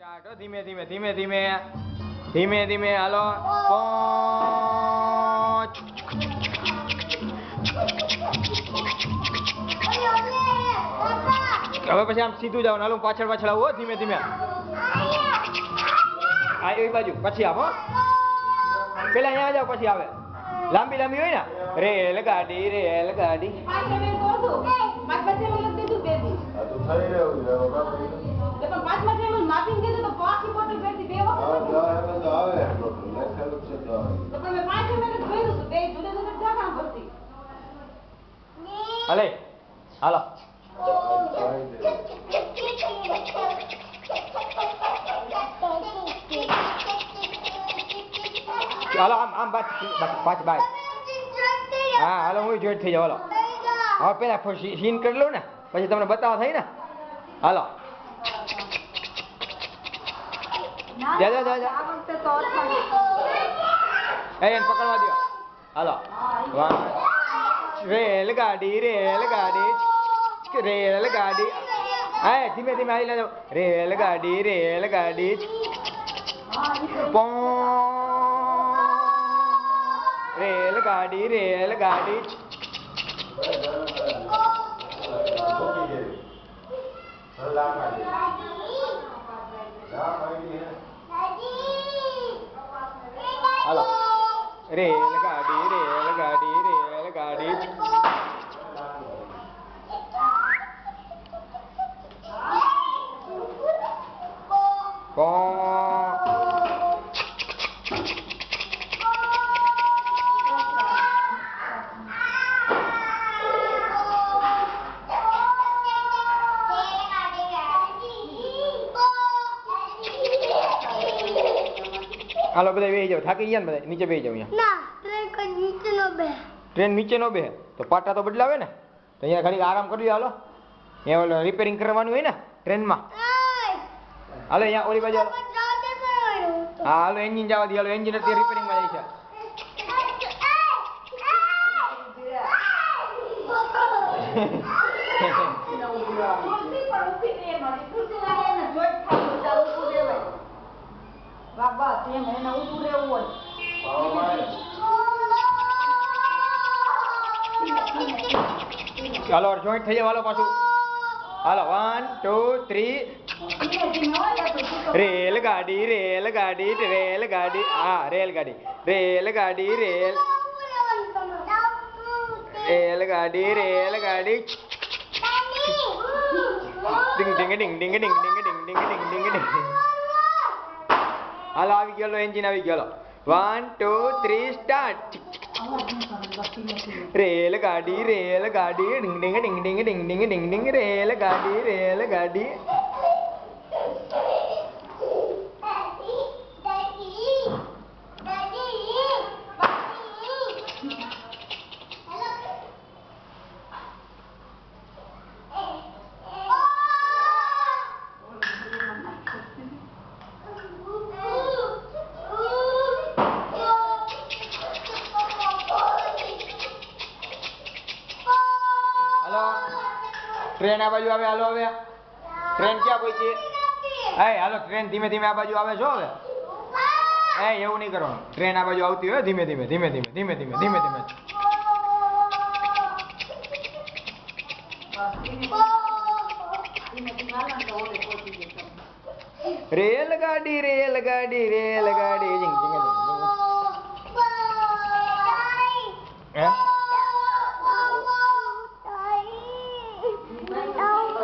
start હો ધીમે ધીમે ધીમે ધીમે ધીમે ધીમે હાલો હવે પછી આમ સીધું જાવ હાલો પાછળ પાછળ આવો ધીમે ધીમે આ એ બાજુ પછી આવો પેલા અહીંયા જાવ પછી આવે લાંબી લાંબી હોય ને રેલગાડી રેલગાડી હાલે હાલો હાલો આમ આમ પાછ બાય હા હાલો હું જોઈન્ટ થઈ જાવ હાલો હવે પેલા સીન કરી લઉં ને પછી તમને બતાવવા થાય ને હાલો જા જા જા જા એને પકડવા દો હાલો રેલગાડી રેલગાડી રેલગાડી હા ધીમે ધીમે આવી લેજો રેલગાડી રેલગાડી રેલગાડી રેલગાડી હાલો રેલગાડી રેલગાડી રેલગાડી હાલો બધા બેસી જાવ થાકી ગયા ને બધા નીચે બેસી જાવ અહીંયા ટ્રેન નીચે નો બેસે તો પાટા તો બદલાવે ને તો અહીંયા ખાલી આરામ કરી હાલો અહીંયા રિપેરિંગ કરવાનું હોય ને ટ્રેનમાં હાલો અહીંયા ઓલી બાજુ હા હાલો એન્જિન જવા દે હાલો એન્જિન અત્યારે રિપેરિંગમાં જાય છે ચાલો જોઈન્ટ થઈ જાવ હાલો પાછું હાલો 1 2 3 રેલગાડી રેલગાડી રેલગાડી હા રેલગાડી રેલગાડી રેલગાડી રેલગાડી ડિંગ ડિંગ ડિંગ ડિંગ ડિંગ ડિંગ ડિંગ ડિંગ ડિંગ ડિંગ ડિંગ હાલો આવી ગયો એન્જિન આવી ગયો 1 2 3 સ્ટાર્ટ રેલગાડી રેલગાડી ડિંગ ડિંગ ડિંગ ડિંગ ડિંગ ડિંગ ડિંગ ડિંગ રેલગાડી રેલગાડી ટ્રેન આ બાજુ આવે હાલો હવે ટ્રેન ક્યાં પહોંચી હે હાલો ટ્રેન ધીમે ધીમે આ બાજુ આવે છો હવે હે એવું નહીં કરવાનું ટ્રેન આ બાજુ આવતી હોય ધીમે ધીમે ધીમે ધીમે ધીમે ધીમે ધીમે ધીમે રેલગાડી રેલગાડી રેલગાડી